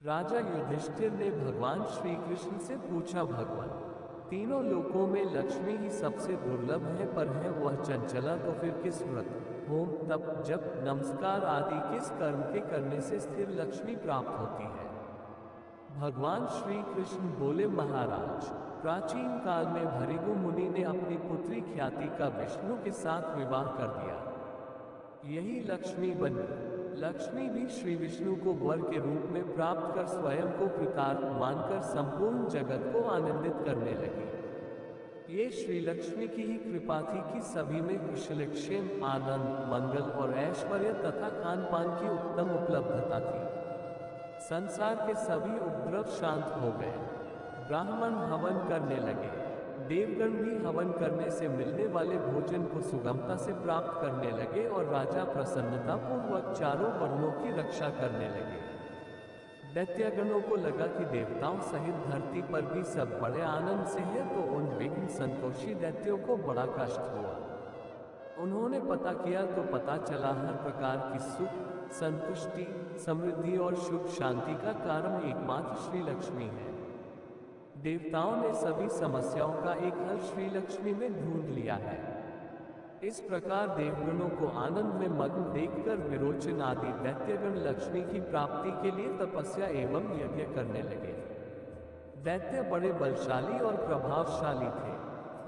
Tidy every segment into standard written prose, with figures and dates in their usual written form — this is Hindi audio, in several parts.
राजा युधिष्ठिर ने भगवान श्री कृष्ण से पूछा, भगवान, तीनों लोकों में लक्ष्मी ही सबसे दुर्लभ है, पर है वह चंचला, तो फिर किस व्रत, होम, तप, जप, नमस्कार आदि किस कर्म के करने से स्थिर लक्ष्मी प्राप्त होती है? भगवान श्री कृष्ण बोले, महाराज, प्राचीन काल में भृगु मुनि ने अपनी पुत्री ख्याति का विष्णु के साथ विवाह कर दिया। यही लक्ष्मी बनी। लक्ष्मी भी श्री विष्णु को वर के रूप में प्राप्त कर स्वयं को कृतार्थ मानकर संपूर्ण जगत को आनंदित करने लगी। ये श्री लक्ष्मी की ही कृपा थी कि सभी में कुशलक्षेम, आनंद, मंगल और ऐश्वर्य तथा खान पान की उत्तम उपलब्धता थी। संसार के सभी उपद्रव शांत हो गए। ब्राह्मण हवन करने लगे। देवगण भी हवन करने से मिलने वाले भोजन को सुगमता से प्राप्त करने लगे और राजा प्रसन्नता पूर्वक चारों वर्णों की रक्षा करने लगे। दैत्यगणों को लगा कि देवताओं सहित धरती पर भी सब बड़े आनंद से है, तो उन विघ्न संतोषी दैत्यों को बड़ा कष्ट हुआ। उन्होंने पता किया तो पता चला हर प्रकार की सुख, संतुष्टि, समृद्धि और सुख शांति का कारण एकमात्र श्री लक्ष्मी है। देवताओं ने सभी समस्याओं का एक हल श्री लक्ष्मी में ढूंढ लिया है। इस प्रकार देवगणों को आनंद में मग्न देखकर विरोचन आदि दैत्यगण लक्ष्मी की प्राप्ति के लिए तपस्या एवं यज्ञ करने लगे। दैत्य बड़े बलशाली और प्रभावशाली थे।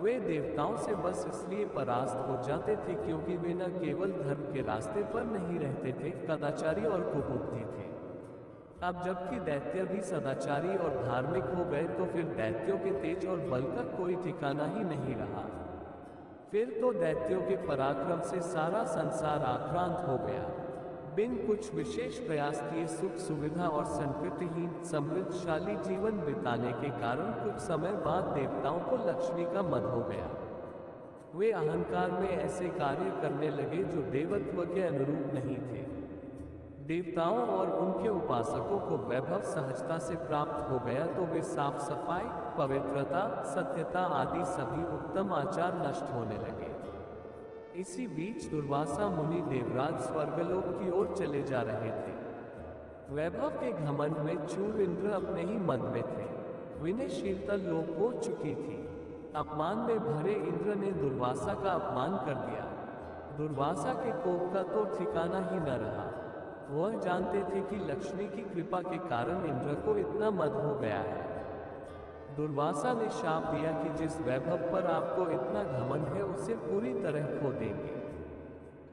वे देवताओं से बस इसलिए परास्त हो जाते थे क्योंकि वे न केवल धर्म के रास्ते पर नहीं रहते थे, कदाचारी और कुबुद्धि थे। अब जबकि दैत्य भी सदाचारी और धार्मिक हो गए तो फिर दैत्यों के तेज और बल का कोई ठिकाना ही नहीं रहा। फिर तो दैत्यों के पराक्रम से सारा संसार आक्रांत हो गया। बिन कुछ विशेष प्रयास किए सुख सुविधा और संकृतिहीन समृद्धशाली जीवन बिताने के कारण कुछ समय बाद देवताओं को लक्ष्मी का मद हो गया। वे अहंकार में ऐसे कार्य करने लगे जो देवत्व के अनुरूप नहीं थे। देवताओं और उनके उपासकों को वैभव सहजता से प्राप्त हो गया तो वे साफ सफाई, पवित्रता, सत्यता आदि सभी उत्तम आचार नष्ट होने लगे। इसी बीच दुर्वासा मुनि देवराज स्वर्गलोक की ओर चले जा रहे थे। वैभव के घमंड में चूर इंद्र अपने ही मद में थे। विनयशीलता लोप हो चुकी थी। अपमान में भरे इंद्र ने दुर्वासा का अपमान कर दिया। दुर्वासा के कोप का तो ठिकाना ही न रहा। वह जानते थे कि लक्ष्मी की कृपा के कारण इंद्र को इतना मद हो गया है। दुर्वासा ने शाप दिया कि जिस वैभव पर आपको इतना घमंड है उसे पूरी तरह खो देंगे।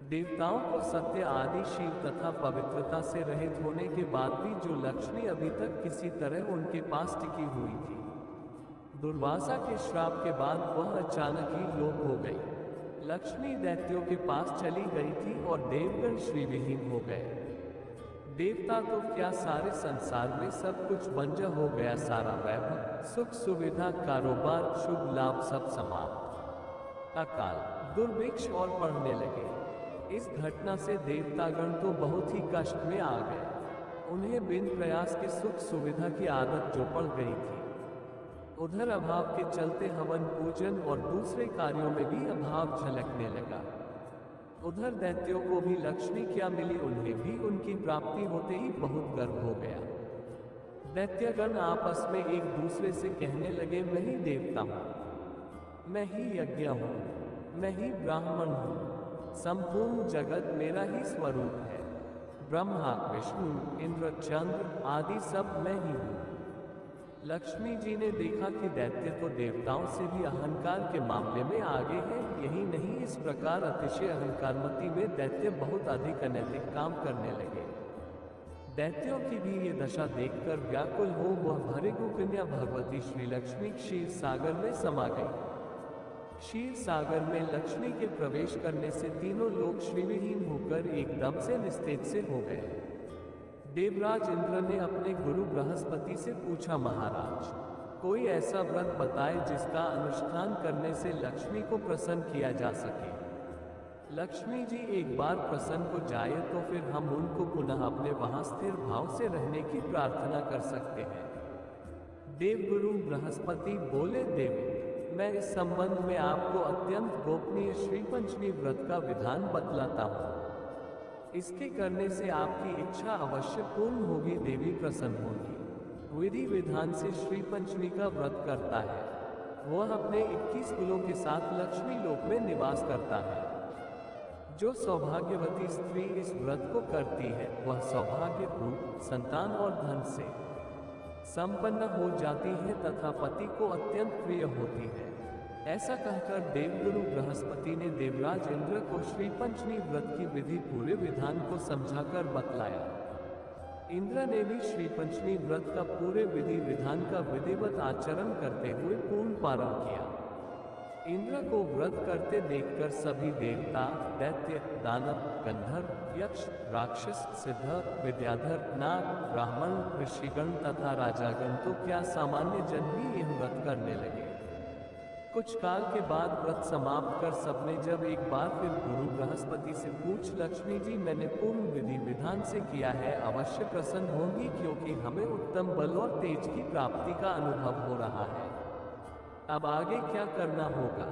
देवताओं को सत्य आदिशील तथा पवित्रता से रहित होने के बाद भी जो लक्ष्मी अभी तक किसी तरह उनके पास टिकी हुई थी, दुर्वासा के श्राप के बाद वह अचानक ही लोप हो गई। लक्ष्मी दैत्यों के पास चली गई थी और देवगण श्रीविहीन हो गए। देवता तो क्या, सारे संसार में सब कुछ बंजर हो गया। सारा वैभव, सुख सुविधा, कारोबार, शुभ लाभ सब समाप्त। अकाल, दुर्भिक्ष और बढ़ने लगे। इस घटना से देवतागण तो बहुत ही कष्ट में आ गए। उन्हें बिन प्रयास के सुख सुविधा की आदत जो पड़ गई थी, उधर अभाव के चलते हवन पूजन और दूसरे कार्यों में भी अभाव झलकने लगा। उधर दैत्यों को भी लक्ष्मी क्या मिली, उन्हें भी उनकी प्राप्ति होते ही बहुत गर्व हो गया। दैत्यगण आपस में एक दूसरे से कहने लगे, मैं ही देवता हूँ, मैं ही यज्ञ हूँ, मैं ही ब्राह्मण हूँ, संपूर्ण जगत मेरा ही स्वरूप है। ब्रह्मा, विष्णु, इंद्र, चंद्र आदि सब मैं ही हूँ। लक्ष्मी जी ने देखा कि दैत्य तो देवताओं से भी अहंकार के मामले में आगे हैं। यही नहीं, इस प्रकार अतिशय अहंकारमती में दैत्य बहुत अधिक अनैतिक काम करने लगे। दैत्यों की भी ये दशा देखकर व्याकुल हो वह भृगु कन्या भगवती श्री लक्ष्मी क्षीर सागर में समा गई। क्षीर सागर में लक्ष्मी के प्रवेश करने से तीनों लोग श्रीविहीन होकर एकदम से निस्तेज से हो गए। देवराज इंद्र ने अपने गुरु बृहस्पति से पूछा, महाराज, कोई ऐसा व्रत बताए जिसका अनुष्ठान करने से लक्ष्मी को प्रसन्न किया जा सके। लक्ष्मी जी एक बार प्रसन्न हो जाए तो फिर हम उनको पुनः अपने वहां स्थिर भाव से रहने की प्रार्थना कर सकते हैं। देवगुरु बृहस्पति बोले, देव, मैं इस संबंध में आपको अत्यंत गोपनीय श्री पंचमी व्रत का विधान बतलाता हूँ। इसके करने से आपकी इच्छा अवश्य पूर्ण होगी, देवी प्रसन्न होगी। विधि विधान से श्री पंचमी का व्रत करता है वह अपने 21 कुलों के साथ लक्ष्मी लोक में निवास करता है। जो सौभाग्यवती स्त्री इस व्रत को करती है वह सौभाग्य रूप संतान और धन से संपन्न हो जाती है तथा पति को अत्यंत प्रिय होती है। ऐसा कहकर देवगुरु बृहस्पति ने देवराज इंद्र को श्री पंचमी व्रत की विधि पूरे विधान को समझाकर बतलाया। इंद्र ने भी श्री पंचमी व्रत का पूरे विधि विधान का विधिवत आचरण करते हुए पूर्ण पारण किया। इंद्र को व्रत करते देखकर सभी देवता, दैत्य, दानव, गंधर्व, यक्ष, राक्षस, सिद्ध, विद्याधर, नाग, ब्राह्मण, ऋषिगण तथा राजागण तो क्या सामान्य जन भी यह व्रत करने लगे। कुछ काल के बाद व्रत समाप्त कर सबने जब एक बार फिर गुरु बृहस्पति से पूछ, लक्ष्मी जी मैंने पूर्ण विधि विधान से किया है, अवश्य प्रसन्न होंगी क्योंकि हमें उत्तम बल और तेज की प्राप्ति का अनुभव हो रहा है। अब आगे क्या करना होगा।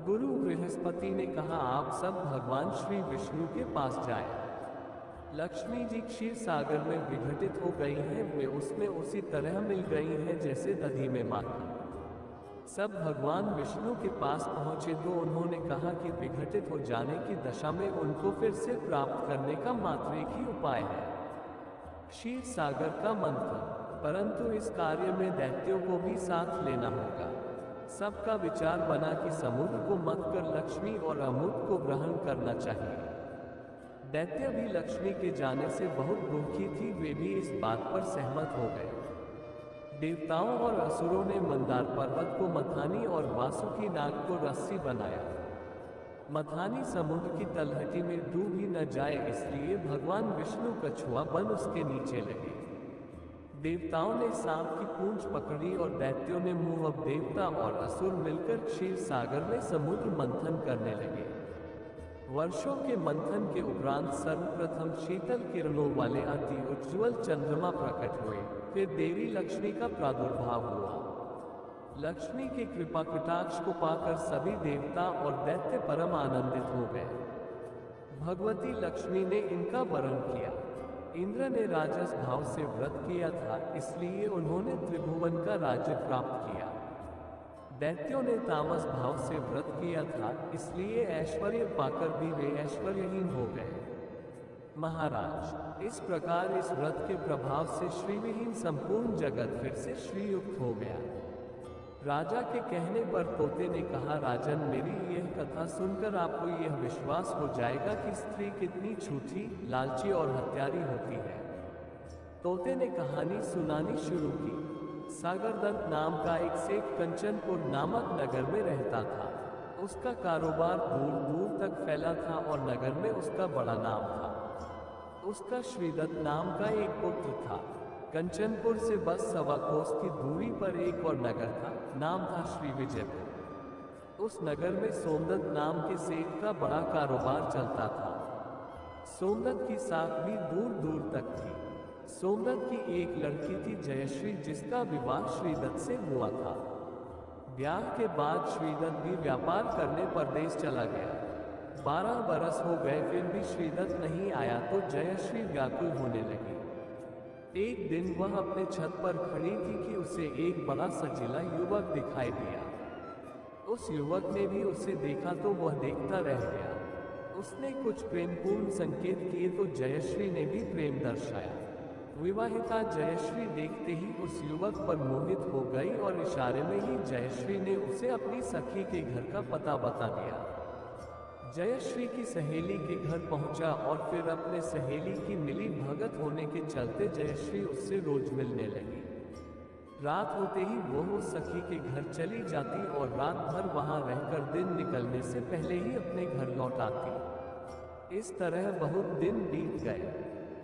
गुरु बृहस्पति ने कहा, आप सब भगवान श्री विष्णु के पास जाएं। लक्ष्मी जी क्षीर सागर में विघटित हो गई हैं, वे उसमें उसी तरह मिल गई हैं जैसे दधी में माखन। सब भगवान विष्णु के पास पहुंचे तो उन्होंने कहा कि विघटित हो जाने की दशा में उनको फिर से प्राप्त करने का मात्र एक ही उपाय है, क्षीर सागर का मंत्र। परंतु इस कार्य में दैत्यों को भी साथ लेना होगा। सबका विचार बना कि समुद्र को मत कर लक्ष्मी और अमृत को ग्रहण करना चाहिए। दैत्य भी लक्ष्मी के जाने से बहुत दुखी थी, वे भी इस बात पर सहमत हो गए। देवताओं और असुरों ने मंदार पर्वत को मथानी और वासुकी नाग को रस्सी बनाया। मथानी समुद्र की तलहटी में डूब ही न जाए इसलिए भगवान विष्णु कछुआ बन उसके नीचे लगे। देवताओं ने सांप की पूंछ पकड़ी और दैत्यों ने मुंह। अब देवता और असुर मिलकर क्षीर सागर में समुद्र मंथन करने लगे। वर्षों के मंथन के उपरांत सर्वप्रथम शीतल किरणों वाले अति उज्ज्वल चंद्रमा प्रकट हुए। फिर देवी लक्ष्मी का प्रादुर्भाव हुआ। लक्ष्मी की कृपा कटाक्ष को पाकर सभी देवता और दैत्य परम आनंदित हो गए। भगवती लक्ष्मी ने इनका वरण किया। इंद्र ने राजस भाव से व्रत किया था, इसलिए उन्होंने त्रिभुवन का राज्य प्राप्त किया। दैत्यों ने तामस भाव से व्रत किया था, इसलिए ऐश्वर्य पाकर भी वे ऐश्वर्यहीन हो गए। महाराज, इस प्रकार इस व्रत के प्रभाव से श्रीविहीन संपूर्ण जगत फिर से श्रीयुक्त हो गया। राजा के कहने पर तोते ने कहा, राजन मेरी यह कथा सुनकर आपको यह विश्वास हो जाएगा कि स्त्री कितनी झूठी, लालची और हत्यारी होती है। तोते ने कहानी सुनानी शुरू की। सागरदत्त नाम का एक सेठ कंचनपुर नामक नगर में रहता था। उसका कारोबार दूर दूर तक फैला था और नगर में उसका बड़ा नाम था। उसका श्रीदत्त नाम का एक पुत्र था। कंचनपुर से बस 1.25 कोस की दूरी पर एक और नगर था, नाम था श्री विजयपुर। उस नगर में सोमदत्त नाम के सेठ का बड़ा कारोबार चलता था। सोमदत्त की साख भी दूर दूर तक थी। सोमदत्त की एक लड़की थी जयश्री, जिसका विवाह श्रीदत्त से हुआ था। ब्याह के बाद श्रीदत्त भी व्यापार करने परदेश चला गया। 12 बरस हो गए, फिर भी श्रीदत्त नहीं आया तो जयश्री व्याकुल होने लगी। एक दिन वह अपने छत पर खड़ी थी कि उसे एक बड़ा सजीला युवक दिखाई दिया। उस युवक ने भी उसे देखा तो वह देखता रह गया। उसने कुछ प्रेमपूर्ण संकेत किए तो जयश्री ने भी प्रेम दर्शाया। विवाहिता जयश्री देखते ही उस युवक पर मोहित हो गई और इशारे में ही जयश्री ने उसे अपनी सखी के घर का पता बता दिया। जयश्री की सहेली के घर पहुंचा और फिर अपने सहेली की मिली भगत होने के चलते जयश्री उससे रोज मिलने लगी। रात होते ही वो उस सखी के घर चली जाती और रात भर वहां रहकर दिन निकलने से पहले ही अपने घर लौट आती। इस तरह बहुत दिन बीत गए।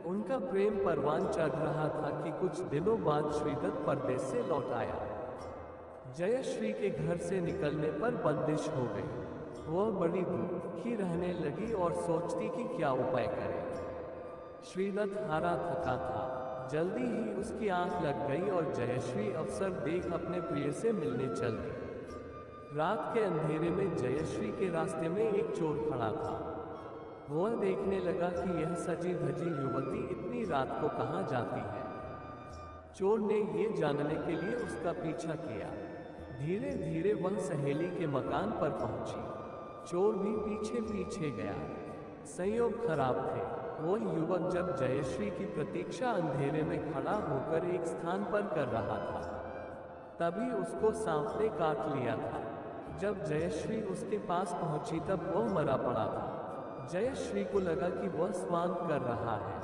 उनका प्रेम परवान चढ़ रहा था कि कुछ दिनों बाद श्रीदत्त परदेश से लौट आया। जयश्री के घर से निकलने पर बंदिश हो गई। वह बड़ी दुखी रहने लगी और सोचती कि क्या उपाय करे। श्रीदत्त हारा थका था। जल्दी ही उसकी आंख लग गई और जयश्री अवसर देख अपने प्रिय से मिलने चल गई। रात के अंधेरे में जयश्री के रास्ते में एक चोर खड़ा था। वह देखने लगा कि यह सजी धजी युवती इतनी रात को कहाँ जाती है। चोर ने ये जानने के लिए उसका पीछा किया। धीरे धीरे वह सहेली के मकान पर पहुंची। चोर भी पीछे पीछे गया। संयोग खराब थे। वो युवक जब जयश्री की प्रतीक्षा अंधेरे में खड़ा होकर एक स्थान पर कर रहा था, तभी उसको सांप ने काट लिया था। जब जयश्री उसके पास पहुंची तब वह मरा पड़ा था। जयश्री को लगा कि वह स्वांग कर रहा है।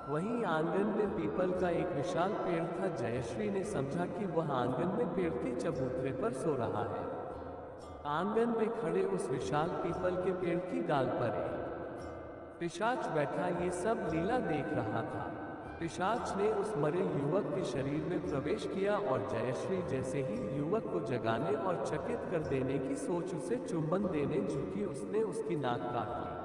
वहीं आंगन में पीपल का एक विशाल पेड़ था। जयश्री ने समझा कि वह आंगन में पेड़ के चबूतरे पर सो रहा है। आंगन में खड़े उस विशाल पीपल के पेड़ की डाल पर एक पिशाच बैठा ये सब लीला देख रहा था। पिशाच ने उस मरे युवक के शरीर में प्रवेश किया और जयश्री जैसे ही युवक को जगाने और चकित कर देने की सोच उसे चुंबन देने झुकी, उसने उसकी नाक काट ली।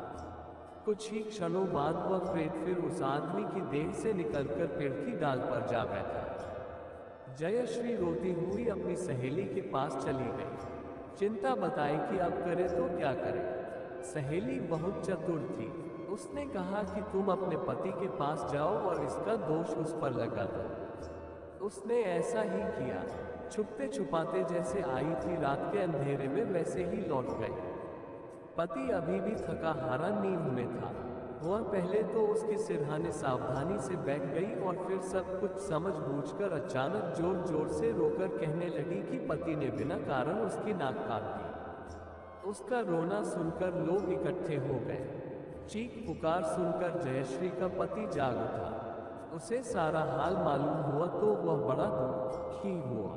कुछ ही क्षणों बाद वह प्रेत फिर उस आदमी की देह से निकलकर पेड़ की डाल पर जा बैठा। जयश्री रोती हुई अपनी सहेली के पास चली गई। चिंता बताई कि अब करे तो क्या करे। सहेली बहुत चतुर थी। उसने कहा कि तुम अपने पति के पास जाओ और इसका दोष उस पर लगा दो। उसने ऐसा ही किया। छुपते छुपाते जैसे आई थी रात के अंधेरे में वैसे ही लौट गई। पति अभी भी थका हारा नींद में था। वह पहले तो उसके सिरहाने सावधानी से बैठ गई और फिर सब कुछ समझ बूझकर अचानक जोर जोर से रोकर कहने लगी कि पति ने बिना कारण उसकी नाक काट दी। उसका रोना सुनकर लोग इकट्ठे हो गए। चीख पुकार सुनकर जयश्री का पति जाग उठा। उसे सारा हाल मालूम हुआ तो वह बड़ा दुखी हुआ।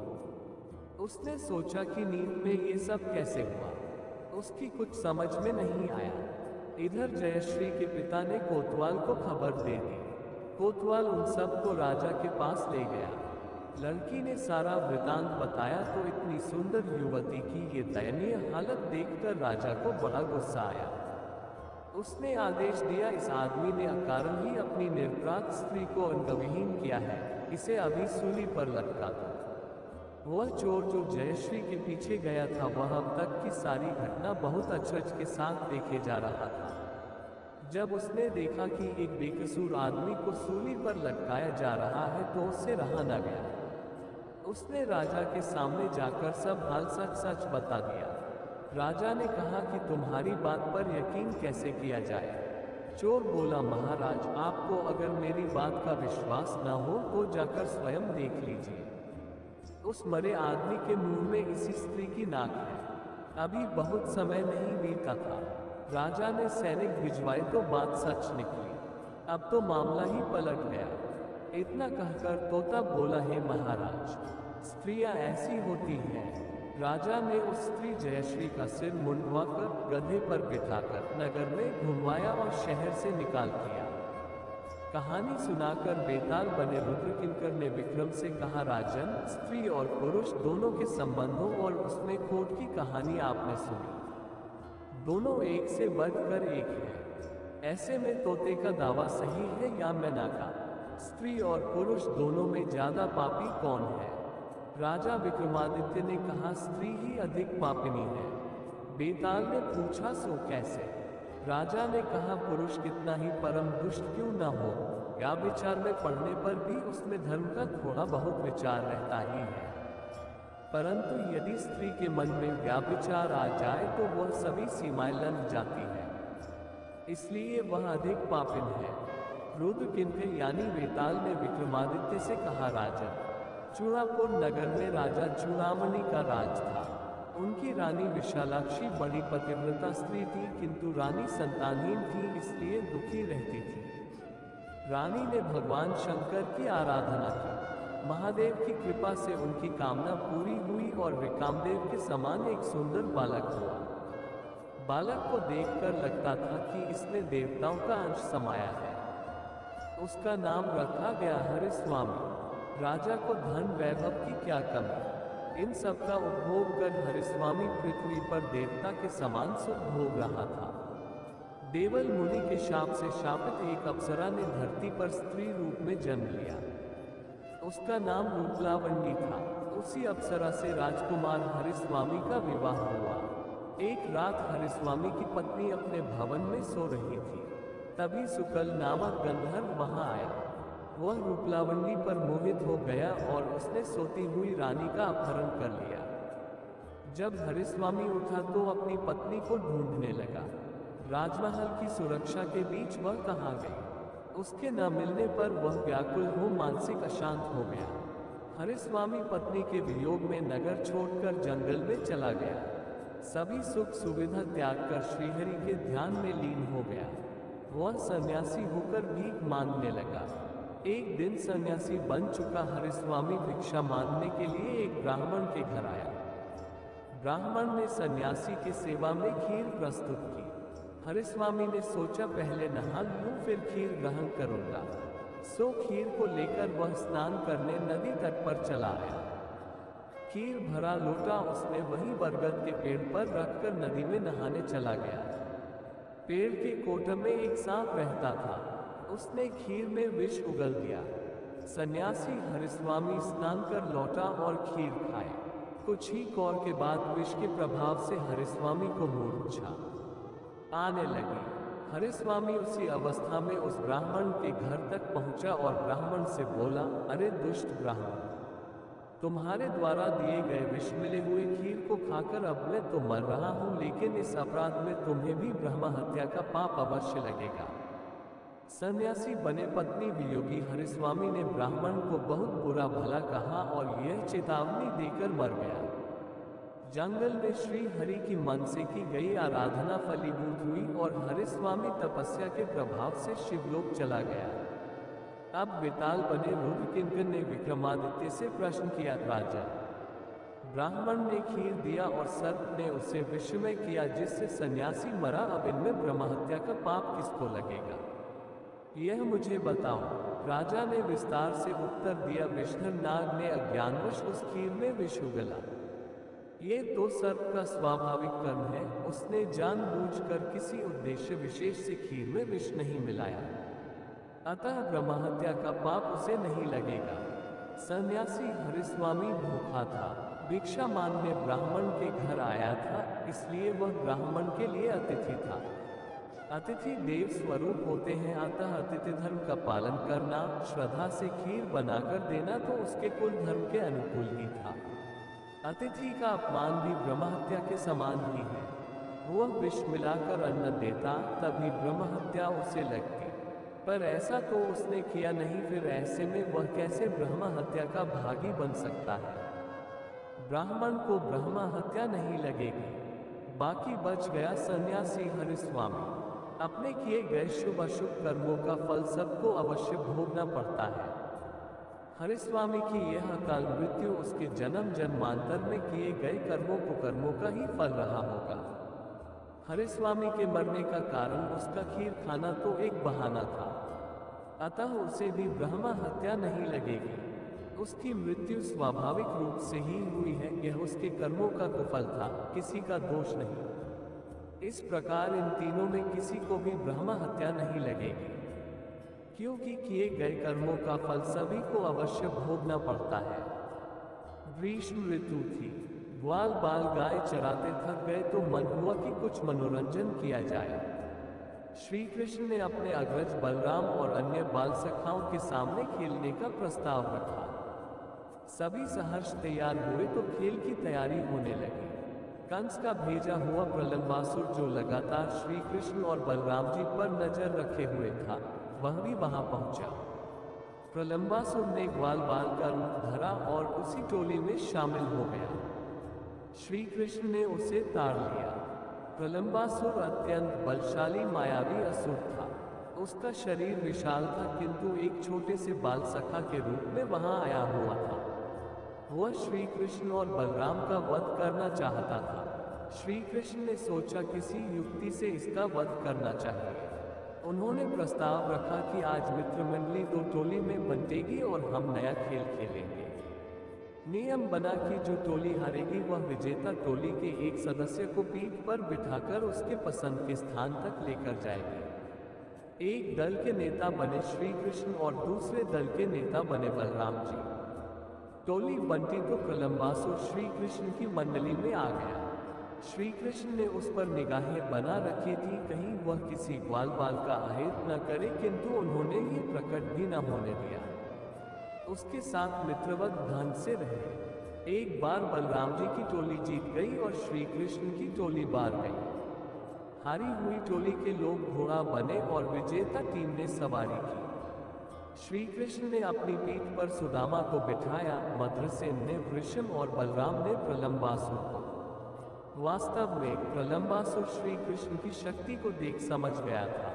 उसने सोचा कि नींद में ये सब कैसे हुआ। उसकी कुछ समझ में नहीं आया। इधर जयश्री के पिता ने कोतवाल को खबर दे दी। कोतवाल उन सब को राजा के पास ले गया। लड़की ने सारा वृतांत बताया तो इतनी सुंदर युवती की ये दयनीय हालत देखकर राजा को बड़ा गुस्सा आया। उसने आदेश दिया, इस आदमी ने अकारण ही अपनी निरपराध स्त्री को अंगविहीन किया है, इसे अभी सूली पर लटका दो। वह चोर जो जयश्री के पीछे गया था वह अब तक की सारी घटना बहुत अचरज के साथ देखे जा रहा था। जब उसने देखा कि एक बेकसूर आदमी को सूली पर लटकाया जा रहा है तो उससे रहा न गया। उसने राजा के सामने जाकर सब हाल सच सच बता दिया। राजा ने कहा कि तुम्हारी बात पर यकीन कैसे किया जाए। चोर बोला, महाराज आपको अगर मेरी बात का विश्वास न हो तो जाकर स्वयं देख लीजिए। उस मरे आदमी के मुंह में इसी स्त्री की नाक है। अभी बहुत समय नहीं बीता था। राजा ने सैनिक भिजवाए तो बात सच निकली। अब तो मामला ही पलट गया। इतना कहकर तोता बोला, हे महाराज स्त्रियां ऐसी होती हैं। राजा ने उस स्त्री जयश्री का सिर मुंडवाकर गधे पर बिठाकर नगर में घुमवाया और शहर से निकाल दिया। कहानी सुनाकर बेताल बने रुद्रकिंकर ने विक्रम से कहा, राजन स्त्री और पुरुष दोनों के संबंधों और उसमें खोट की कहानी आपने सुनी। दोनों एक से बढ़कर एक है। ऐसे में तोते का दावा सही है या मैना का? स्त्री और पुरुष दोनों में ज्यादा पापी कौन है? राजा विक्रमादित्य ने कहा, स्त्री ही अधिक पापिनी है। बेताल ने पूछा, सो कैसे? राजा ने कहा, पुरुष कितना ही परम दुष्ट क्यों न हो, या विचार में पढ़ने पर भी उसमें धर्म का थोड़ा बहुत विचार रहता ही है। परंतु यदि स्त्री के मन में व्याभिचार आ जाए तो वह सभी सीमाएं लंघ जाती है, इसलिए वह अधिक पापिन है। रुद्रकिंकर यानी बेताल ने विक्रमादित्य से कहा, राजन चूड़ापुर नगर में राजा चूड़ामणि का राज था। उनकी रानी विशालाक्षी बड़ी पतिव्रता स्त्री थी, किंतु रानी संतानहीन थी, इसलिए दुखी रहती थी। रानी ने भगवान शंकर की आराधना की। महादेव की कृपा से उनकी कामना पूरी हुई और विकामदेव के समान एक सुंदर बालक हुआ। बालक को देखकर लगता था कि इसमें देवताओं का अंश समाया है। उसका नाम रखा गया हरिस्वामी। राजा को धन वैभव की क्या कमी। इन सब का उपभोग कर हरिस्वामी पृथ्वी पर देवता के समान सुख भोग रहा था। देवल मुनि के शाप से शापित एक अप्सरा ने धरती पर स्त्री रूप में जन्म लिया। उसका नाम रूपलावण्य था। उसी अप्सरा से राजकुमार हरिस्वामी का विवाह हुआ। एक रात हरिस्वामी की पत्नी अपने भवन में सो रही थी। तभी सुकल नामक गंधर्व वहां आया। वह रूपलावण्य पर मोहित हो गया और उसने सोती हुई रानी का अपहरण कर लिया। जब हरिस्वामी उठा तो अपनी पत्नी को ढूंढने लगा। राजमहल की सुरक्षा के बीच वह कहाँ गई? उसके न मिलने पर वह व्याकुल हो मानसिक अशांत हो गया। हरिस्वामी पत्नी के वियोग में नगर छोड़कर जंगल में चला गया। सभी सुख सुविधा त्याग कर श्रीहरि के ध्यान में लीन हो गया। वह सन्यासी होकर भीख मांगने लगा। एक दिन सन्यासी बन चुका हरिस्वामी भिक्षा मांगने के लिए एक ब्राह्मण के घर आया। ब्राह्मण ने सन्यासी की सेवा में खीर प्रस्तुत की। हरिस्वामी ने सोचा पहले नहा लूं फिर खीर ग्रहण करूंगा। सो खीर को लेकर वह स्नान करने नदी तट पर चला आया। खीर भरा लोटा उसने वहीं बरगद के पेड़ पर रखकर नदी में नहाने चला गया। पेड़ के कोटे में एक सांप रहता था। उसने खीर में विष उगल दिया। सन्यासी हरिस्वामी स्नान कर लौटा और खीर खाए। कुछ ही कौर के बाद विष के प्रभाव से हरिस्वामी को मूर्छा आने लगी। हरिस्वामी उसी अवस्था में उस ब्राह्मण के घर तक पहुंचा और ब्राह्मण से बोला, अरे दुष्ट ब्राह्मण, तुम्हारे द्वारा दिए गए विष मिले हुए खीर को खाकर अब मैं तो मर रहा हूं, लेकिन इस अपराध में तुम्हें भी ब्रह्म हत्या का पाप अवश्य लगेगा। सन्यासी बने पत्नी वियोगी हरिस्वामी ने ब्राह्मण को बहुत बुरा भला कहा और यह चेतावनी देकर मर गया। जंगल में श्री हरि की मन से की गई आराधना फलीभूत हुई और हरिस्वामी तपस्या के प्रभाव से शिवलोक चला गया। अब बेताल बने रुद्र किंकर ने विक्रमादित्य से प्रश्न किया, राजा, ब्राह्मण ने खीर दिया और सर्प ने उसे विषमय किया जिससे सन्यासी मरा, अब इनमें ब्रह्महत्या का पाप किसको लगेगा? यह मुझे बताओ। राजा ने विस्तार से उत्तर दिया, विष्णु नाग ने अज्ञानवश उस खीर में विष उगला। ये तो सर्प का स्वाभाविक कर्म है। उसने जानबूझकर किसी उद्देश्य विशेष से खीर में विष नहीं मिलाया, अतः ब्रह्महत्या का पाप उसे नहीं लगेगा। सन्यासी हरिस्वामी भूखा था, भिक्षा मांगने ब्राह्मण के घर आया था, इसलिए वह ब्राह्मण के लिए अतिथि था। अतिथि देव स्वरूप होते हैं, अतः अतिथि धर्म का पालन करना, श्रद्धा से खीर बनाकर देना तो उसके कुल धर्म के अनुकूल ही था। अतिथि का अपमान भी ब्रह्महत्या के समान ही है। वह विष मिलाकर अन्न देता तभी ब्रह्महत्या उसे लगती, पर ऐसा तो उसने किया नहीं, फिर ऐसे में वह कैसे ब्रह्महत्या का भागी बन सकता है? ब्राह्मण को ब्रह्महत्या नहीं लगेगी। बाकी बच गया सन्यासी हरिस्वामी। अपने किए गए शुभ अशुभ कर्मों का फल सबको अवश्य भोगना पड़ता है। हरिस्वामी की यह अकाल मृत्यु उसके जन्म जन्मांतर में किए गए कर्मों का ही फल रहा होगा। हरिस्वामी के मरने का कारण उसका खीर खाना तो एक बहाना था, अतः उसे भी ब्रह्म हत्या नहीं लगेगी। उसकी मृत्यु स्वाभाविक रूप से ही हुई है, यह उसके कर्मों का कुफल था, किसी का दोष नहीं। इस प्रकार इन तीनों में किसी को भी ब्रह्म हत्या नहीं लगेगी, क्योंकि किए गए कर्मों का फल सभी को अवश्य भोगना पड़ता है। ग्रीष्म ऋतु थी। ग्वाल बाल गाय चराते थक गए तो मन हुआ कि कुछ मनोरंजन किया जाए। श्री कृष्ण ने अपने अग्रज बलराम और अन्य बाल सखाओं के सामने खेलने का प्रस्ताव रखा। सभी सहर्ष तैयार हुए तो खेल की तैयारी होने लगी। कंस का भेजा हुआ प्रलंबासुर, जो लगातार श्री कृष्ण और बलराम जी पर नजर रखे हुए था, वह भी वहां पहुंचा। प्रलंबासुर ने ग्वाल बाल का रूप धरा और उसी टोली में शामिल हो गया। श्री कृष्ण ने उसे ताड़ लिया। प्रलंबासुर अत्यंत बलशाली मायावी असुर था। उसका शरीर विशाल था, किंतु एक छोटे से बाल सखा के रूप में वहां आया हुआ था। वह श्री कृष्ण और बलराम का वध करना चाहता था। श्री कृष्ण ने सोचा किसी युक्ति से इसका वध करना चाहिए। उन्होंने प्रस्ताव रखा कि आज मित्रमंडली दो टोली में बंटेगी और हम नया खेल खेलेंगे। नियम बना कि जो टोली हारेगी वह विजेता टोली के एक सदस्य को पीठ पर बिठाकर उसके पसंद के स्थान तक लेकर जाएगी। एक दल के नेता बने श्री कृष्ण और दूसरे दल के नेता बने बलराम जी। टोली बंटी तो प्रलंबासुर श्री कृष्ण की मंडली में आ गया। श्री कृष्ण ने उस पर निगाहें बना रखी थी कहीं वह किसी ग्वाल बाल का अहित न करे, किंतु उन्होंने ये प्रकट भी न होने दिया। उसके साथ मित्रवत ढंग से रहे। एक बार बलराम जी की टोली जीत गई और श्री कृष्ण की टोली बार गई। हारी हुई टोली के लोग घोड़ा बने और विजेता टीम ने सवारी की। श्री कृष्ण ने अपनी पीठ पर सुदामा को बिठाया, मद्रसेन ने वृषम और बलराम ने प्रलंबासुर को। वास्तव में प्रलंबासुर श्री कृष्ण की शक्ति को देख समझ गया था।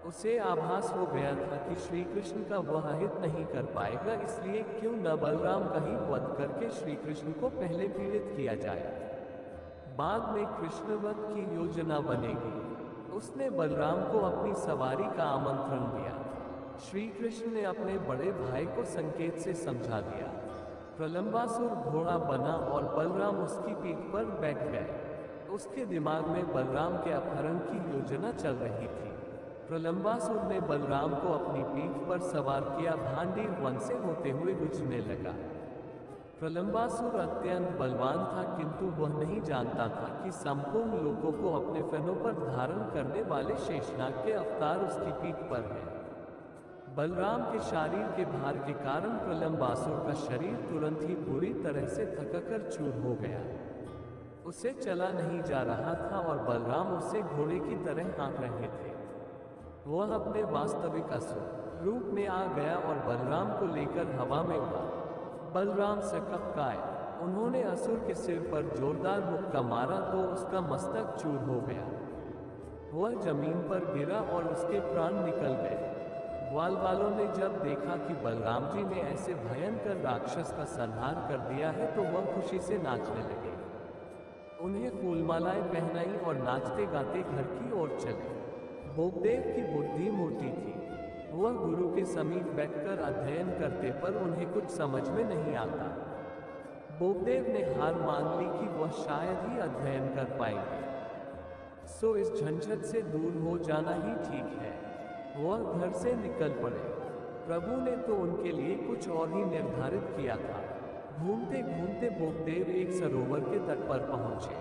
उसे आभास हो गया था कि श्री कृष्ण का वह हित नहीं कर पाएगा, इसलिए क्यों न बलराम का ही वध करके श्री कृष्ण को पहले पीड़ित किया जाए। बाद में कृष्णवध की योजना बनेगी। उसने बलराम को अपनी सवारी का आमंत्रण दिया। श्री कृष्ण ने अपने बड़े भाई को संकेत से समझा दिया। प्रलंबासुर घोड़ा बना और बलराम उसकी पीठ पर बैठ गए। उसके दिमाग में बलराम के अपहरण की योजना चल रही थी। प्रलंबासुर ने बलराम को अपनी पीठ पर सवार किया, भांडीर वन से होते हुए गुजरने लगा। प्रलंबासुर अत्यंत बलवान था, किंतु वह नहीं जानता था कि संपूर्ण लोगों को अपने फनों पर धारण करने वाले शेषनाग के अवतार उसकी पीठ पर हैं। बलराम के शरीर के भार के कारण प्रलंबासुर का शरीर तुरंत ही बुरी तरह से थककर चूर हो गया। उसे चला नहीं जा रहा था और बलराम उसे घोड़े की तरह हाँक रहे थे। वह अपने वास्तविक असुर रूप में आ गया और बलराम को लेकर हवा में उड़ा। बलराम सकपकाए। उन्होंने असुर के सिर पर जोरदार मुक्का मारा तो उसका मस्तक चूर हो गया। वह जमीन पर गिरा और उसके प्राण निकल गए। ग्वाल वालों ने जब देखा कि बलराम जी ने ऐसे भयंकर राक्षस का संहार कर दिया है तो वह खुशी से नाचने लगे। उन्हें फूलमालाएं पहनाई और नाचते गाते घर की ओर चले। बोगदेव की बुद्धि मोटी थी। वह गुरु के समीप बैठकर अध्ययन करते पर उन्हें कुछ समझ में नहीं आता। बोगदेव ने हार मान ली कि वह शायद ही अध्ययन कर पाएंगे, सो इस झंझट से दूर हो जाना ही ठीक है। वह घर से निकल पड़े। प्रभु ने तो उनके लिए कुछ और ही निर्धारित किया था। घूमते घूमते बोगदेव एक सरोवर के तट पर पहुंचे।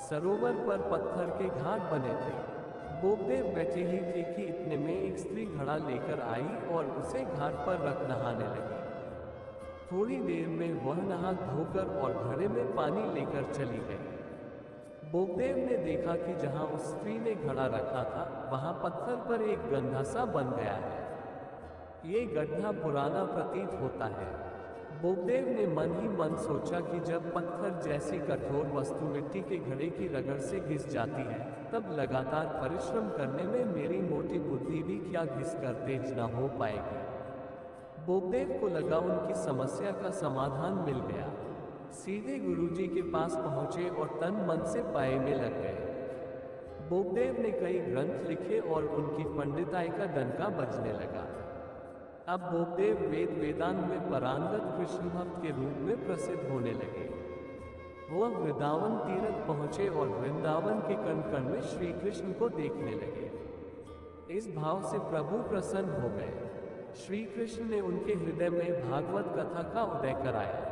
सरोवर पर पत्थर के घाट बने थे। बोगदेव बैठे ही थे कि इतने में एक स्त्री घड़ा लेकर आई और उसे घाट पर रख नहाने लगी। थोड़ी देर में वह नहा धोकर और घड़े में पानी लेकर चली गई। बोगदेव ने देखा कि जहां उस स्त्री ने घड़ा रखा था वहां पत्थर पर एक गड्ढा सा बन गया है। ये गड्ढा पुराना प्रतीत होता है। बोगदेव ने मन ही मन सोचा कि जब पत्थर जैसी कठोर वस्तु मिट्टी के घड़े की रगड़ से घिस जाती है, तब लगातार परिश्रम करने में मेरी मोटी बुद्धि भी क्या घिस कर तेज न हो पाएगी। बोगदेव को लगा उनकी समस्या का समाधान मिल गया। सीधे गुरुजी के पास पहुंचे और तन मन से पाए में लग गए। बोगदेव ने कई ग्रंथ लिखे और उनकी पंडिताई का डंका बजने लगा। अब बोगदेव वेद वेदांत में परांगत कृष्ण भक्त के रूप में प्रसिद्ध होने लगे। वह वृंदावन तीर्थ पहुंचे और वृंदावन के कण कण में श्री कृष्ण को देखने लगे। इस भाव से प्रभु प्रसन्न हो गए। श्री कृष्ण ने उनके हृदय में भागवत कथा का उदय कराया।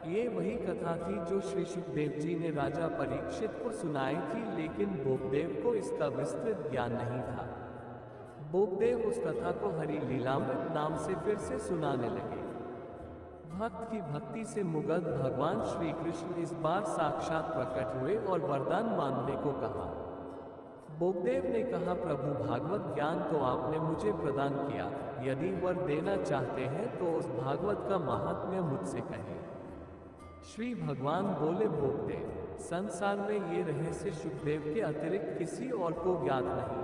ये वही कथा थी जो श्री सुखदेव जी ने राजा परीक्षित को सुनाई थी, लेकिन बोगदेव को इसका विस्तृत ज्ञान नहीं था। बोगदेव उस कथा को हरि लीलामृत नाम से फिर से सुनाने लगे। भक्त की भक्ति से मुग्ध भगवान श्री कृष्ण इस बार साक्षात प्रकट हुए और वरदान मांगने को कहा। बोगदेव ने कहा, प्रभु भागवत ज्ञान तो आपने मुझे प्रदान किया, यदि वर देना चाहते हैं तो उस भागवत का महात्म्य मुझसे कहें। श्री भगवान बोले, बोगदेव, संसार में ये रहस्य सुखदेव के अतिरिक्त किसी और को ज्ञात नहीं।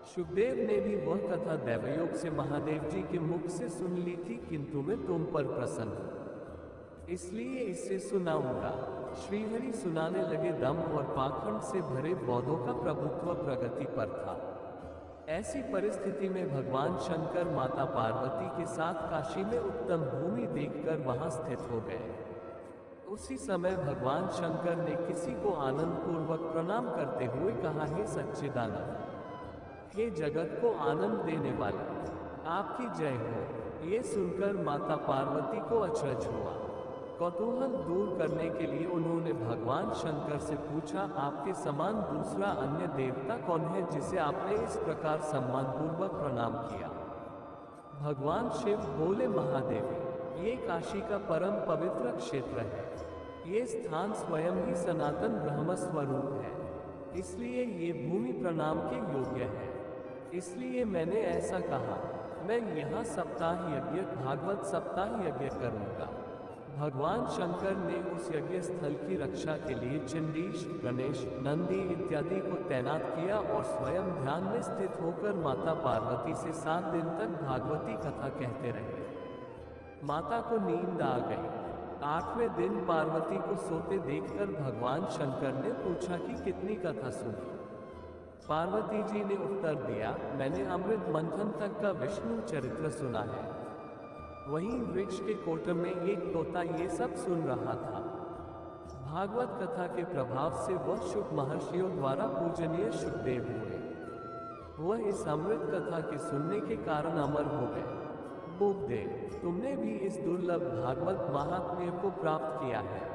सुखदेव ने भी वह कथा दैवयोग से महादेव जी के मुख से सुन ली थी, किंतु मैं तुम पर प्रसन्न हूं, इसलिए इसे सुनाऊंगा। श्रीहरि सुनाने लगे। दम और पाखंड से भरे बौद्धों का प्रभुत्व प्रगति पर था। ऐसी परिस्थिति में भगवान शंकर माता पार्वती के साथ काशी में उत्तम भूमि देखकर वहां स्थित हो गए। उसी समय भगवान शंकर ने किसी को आनंद पूर्वक प्रणाम करते हुए कहा, हे सच्चिदानंद, हे जगत को आनंद देने वाले, आपकी जय हो। ये सुनकर माता पार्वती को अचरज हुआ। कौतूहल दूर करने के लिए उन्होंने भगवान शंकर से पूछा, आपके समान दूसरा अन्य देवता कौन है जिसे आपने इस प्रकार सम्मानपूर्वक प्रणाम किया? भगवान शिव बोले, महादेवी, ये काशी का परम पवित्र क्षेत्र है। ये स्थान स्वयं ही सनातन ब्रह्म स्वरूप है, इसलिए ये भूमि प्रणाम के योग्य है। इसलिए मैंने ऐसा कहा, मैं यहाँ सप्ताह यज्ञ, भागवत सप्ताह यज्ञ करूँगा। भगवान शंकर ने उस यज्ञ स्थल की रक्षा के लिए चंडीश, गणेश, नंदी इत्यादि को तैनात किया और स्वयं ध्यान में स्थित होकर माता पार्वती से 7 दिन तक भागवती कथा कहते रहे। माता को नींद आ गई। 8वें दिन पार्वती को सोते देखकर भगवान शंकर ने पूछा कि कितनी कथा सुनी? पार्वती जी ने उत्तर दिया, मैंने अमृत मंथन तक का विष्णु चरित्र सुना है। वहीं वृक्ष के कोट में एक तोता ये सब सुन रहा था। भागवत कथा के प्रभाव से वह शुक महर्षियों द्वारा पूजनीय शुकदेव हुए। वह इस अमृत कथा के सुनने के कारण अमर हो गए। बुकदेव, तुमने भी इस दुर्लभ भागवत महात्म्य को प्राप्त किया है।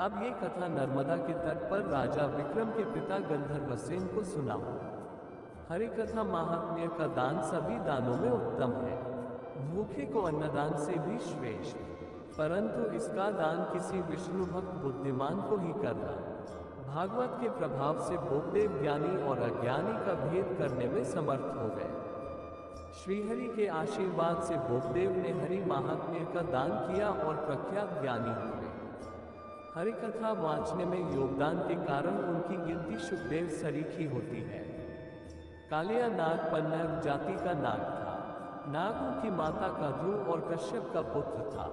अब ये कथा नर्मदा के तट पर राजा विक्रम के पिता गंधर्वसेन को सुनाओ। हरि कथा महात्म्य का दान सभी दानों में उत्तम है, भूखे को अन्नदान से भी श्रेष्ठ, परंतु इसका दान किसी विष्णु भक्त बुद्धिमान को ही करना। भागवत के प्रभाव से बुकदेव ज्ञानी और अज्ञानी का भेद करने में समर्थ हो गए। श्रीहरि के आशीर्वाद से बुकदेव ने हरि महात्म्य का दान किया और प्रख्यात ज्ञानी हुए। हरि कथा वाचने में योगदान के कारण उनकी गिनती शुकदेव सरीखी होती है। कालिया नाग पन्नग जाति का नाग था। नागों की माता का ध्रुव और कश्यप का पुत्र था।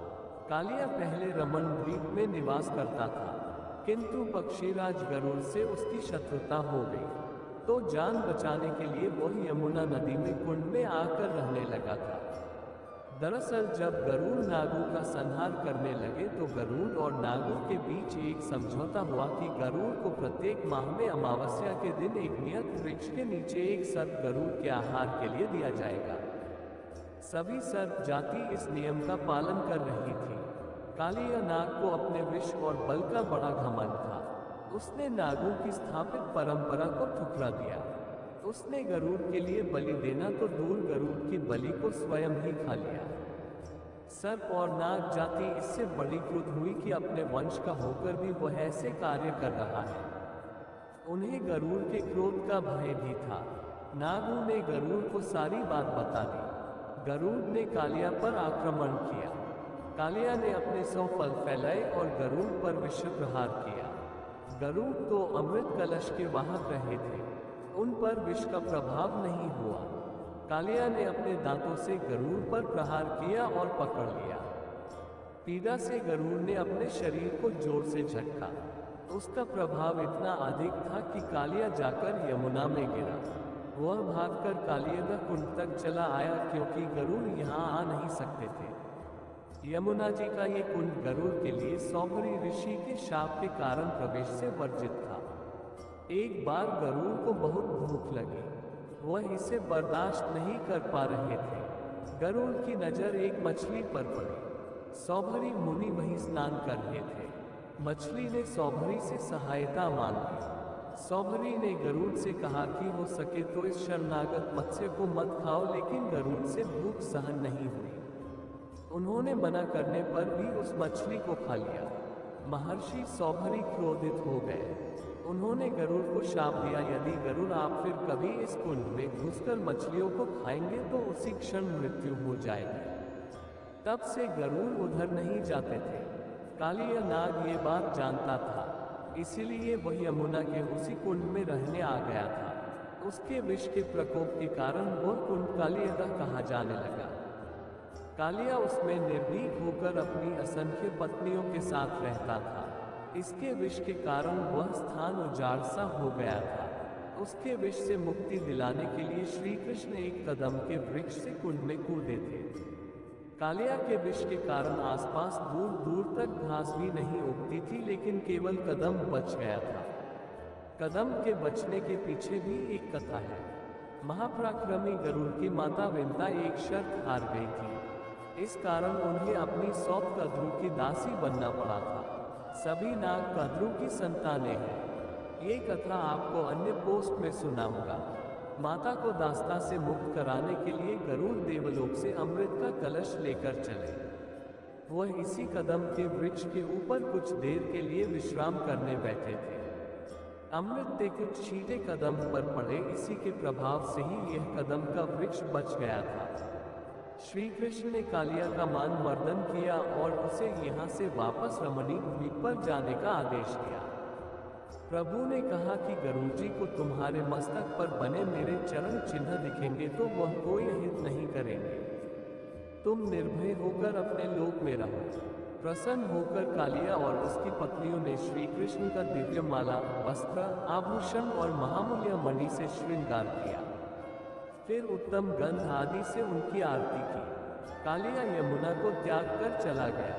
कालिया पहले रमण द्वीप में निवास करता था, किंतु पक्षीराज गरुड़ से उसकी शत्रुता हो गई, तो जान बचाने के लिए वह यमुना नदी में कुंड में आकर रहने लगा था। दरअसल जब गरुड़ नागों का संहार करने लगे तो गरुड़ और नागों के बीच एक समझौता हुआ कि गरुड़ को प्रत्येक माह में अमावस्या के दिन एक नियत वृक्ष के नीचे एक सर्प गरुड़ के आहार के लिए दिया जाएगा। सभी सर्प जाति इस नियम का पालन कर रही थी। कालिया नाग को अपने विष और बल का बड़ा घमंड था। उसने नागों की स्थापित परंपरा को ठुकरा दिया। उसने गरुड़ के लिए बलि देना तो दूर, गरुड़ की बलि को स्वयं ही खा लिया। सर्प और नाग जाति इससे बड़ी क्रुद्ध हुई कि अपने वंश का होकर भी वह ऐसे कार्य कर रहा है। उन्हें गरुड़ के क्रोध का भय भी था। नागों ने गरुड़ को सारी बात बता दी। गरुड़ ने कालिया पर आक्रमण किया। कालिया ने अपने 100 फल फैलाए और गरुड़ पर विष प्रहार किया। गरुड़ तो अमृत कलश के वाहक रहे थे, उन पर विष का प्रभाव नहीं हुआ। कालिया ने अपने दांतों से गरुड़ पर प्रहार किया और पकड़ लिया। पीड़ा से गरुड़ ने अपने शरीर को जोर से झटका। उसका प्रभाव इतना अधिक था कि कालिया जाकर यमुना में गिरा। वह भागकर कालियदा कुंड तक चला आया, क्योंकि गरुड़ यहाँ आ नहीं सकते थे। यमुना जी का ये कुंड गरुड़ के लिए सौभरी ऋषि के शाप के कारण प्रवेश से वर्जित था। एक बार गरुड़ को बहुत भूख लगी, वह इसे बर्दाश्त नहीं कर पा रहे थे। गरुड़ की नजर एक मछली पर पड़ी। सौभरी मुनि वहीं स्नान कर रहे थे। मछली ने सौभरी से सहायता मांगी। सौभरी ने गरुड़ से कहा कि हो सके तो इस शरणागत मत्स्य को मत खाओ, लेकिन गरुड़ से भूख सहन नहीं हुई। उन्होंने मना करने पर भी उस मछली को खा लिया। महर्षि सौभरी क्रोधित हो गए। उन्होंने गरुड़ को शाप दिया, यदि गरुड़ आप फिर कभी इस कुंड में घुसकर मछलियों को खाएंगे तो उसी क्षण मृत्यु हो जाएगी। तब से गरुड़ उधर नहीं जाते थे। कालिया नाग ये बात जानता था, इसीलिए वह यमुना के उसी कुंड में रहने आ गया था। उसके विष के प्रकोप के कारण वह कुंड कालियदा कहा जाने लगा। कालिया उसमें निर्भीक होकर अपनी असंख्य पत्नियों के साथ रहता था। इसके विष के कारण वह स्थान उजाड़ सा हो गया था। उसके विष से मुक्ति दिलाने के लिए श्री कृष्ण एक कदम के वृक्ष से कुंड में कूदे थे। कालिया के विष के कारण आसपास दूर दूर तक घास भी नहीं उगती थी, लेकिन केवल कदम बच गया था। कदम के बचने के पीछे भी एक कथा है। महापराक्रमी गरुड़ की माता विंता एक शर्त हार गई थी। इस कारण उन्हें अपनी सौत कद्रू की दासी बनना पड़ा था। सभी नाग कद्रू की संतानें हैं। ये कथा आपको अन्य पोस्ट में सुनाऊंगा। माता को दास्ता से मुक्त कराने के लिए गरुड़ देवलोक से अमृत का कलश लेकर चले। वह इसी कदम के वृक्ष के ऊपर कुछ देर के लिए विश्राम करने बैठे थे। अमृत के कुछ छींटे कदम पर पड़े, इसी के प्रभाव से ही यह कदम का वृक्ष बच गया था। श्री कृष्ण ने कालिया का मान मर्दन किया और उसे यहाँ से वापस रमणीक द्वीप पर जाने का आदेश दिया। प्रभु ने कहा कि गरुड़ जी को तुम्हारे मस्तक पर बने मेरे चरण चिन्ह दिखेंगे तो वह कोई हित नहीं करेंगे। तुम निर्भय होकर अपने लोक में रहो। प्रसन्न होकर कालिया और उसकी पत्नियों ने श्री कृष्ण का दिव्य माला, वस्त्र, आभूषण और महामूल्य मणि से श्रृंगार किया। फिर उत्तम गंध आदि से उनकी आरती की। कालिया यमुना को त्याग कर चला गया।